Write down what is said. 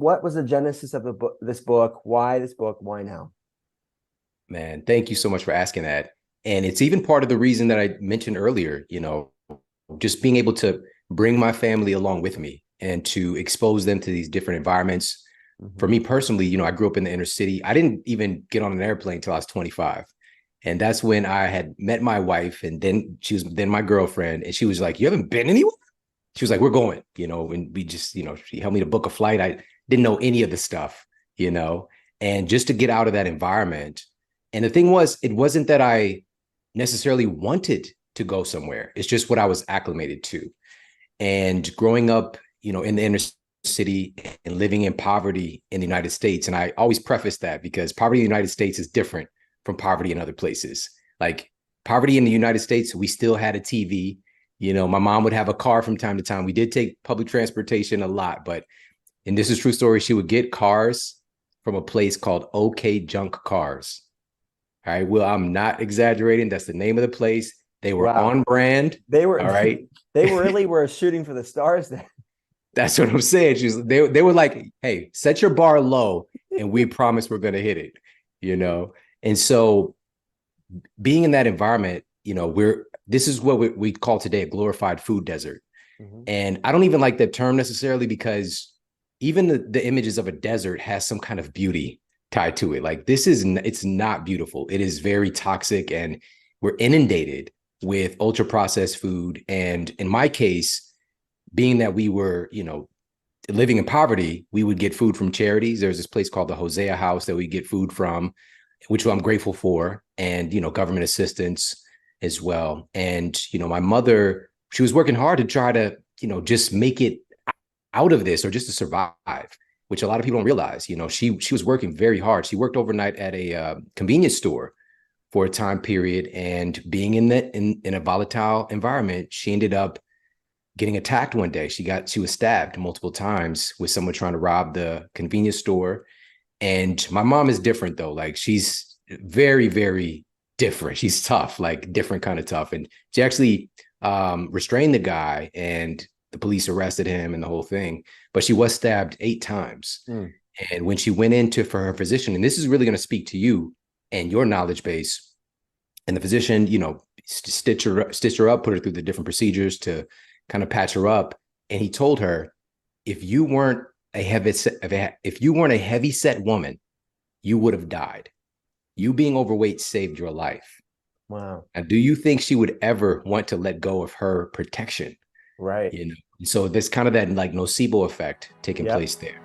what was the genesis of the book, this book? Why this book? Why now? Man, thank you so much for asking that. And it's even part of the reason that I mentioned earlier, just being able to bring my family along with me and to expose them to these different environments. For Hmm. me personally, I grew up in the inner city. I didn't even get on an airplane until I was 25. And that's when I had met my wife, and then she was then my girlfriend. And she was like, "You haven't been anywhere?" She was like, "We're going," and we just, she helped me to book a flight. I didn't know any of the stuff, you know, and just to get out of that environment. And the thing was, it wasn't that I necessarily wanted to go somewhere. It's just what I was acclimated to. And growing up, in the inner city and living in poverty in the United States. And I always preface that because poverty in the United States is different from poverty in other places. Like poverty in the United States, we still had a TV. My mom would have a car from time to time. We did take public transportation a lot, but, and this is true story, she would get cars from a place called OK Junk Cars. All right. Well, I'm not exaggerating. That's the name of the place. They were Wow. on brand. They were All right. they really were shooting for the stars then. That's what I'm saying. They were like, hey, set your bar low and we promise we're gonna hit it. And so being in that environment, this is what we call today a glorified food desert. Hmm. And I don't even like that term necessarily because even the images of a desert has some kind of beauty tied to it. Like it's not beautiful. It is very toxic and we're inundated with ultra processed food. And in my case, being that we were, living in poverty, we would get food from charities. There's this place called the Hosea House that we get food from, which I'm grateful for, and government assistance as well. And my mother, she was working hard to try to just make it out of this or just to survive, which a lot of people don't realize. She was working very hard. She worked overnight at a convenience store for a time period, and being in a volatile environment, she ended up getting attacked one day. She was stabbed multiple times with someone trying to rob the convenience store. And my mom is different though. Like she's very, very different. She's tough, like different kind of tough. And she actually restrained the guy and the police arrested him and the whole thing. But she was stabbed 8 times. Mm. And when she went into for her physician, and this is really going to speak to you and your knowledge base, and the physician, stitch her up, put her through the different procedures to kind of patch her up. And he told her, if you weren't if you weren't a heavy set woman, you would have died. You being overweight saved your life. Wow. And do you think she would ever want to let go of her protection? Right. So there's kind of that like nocebo effect taking Yep. place there.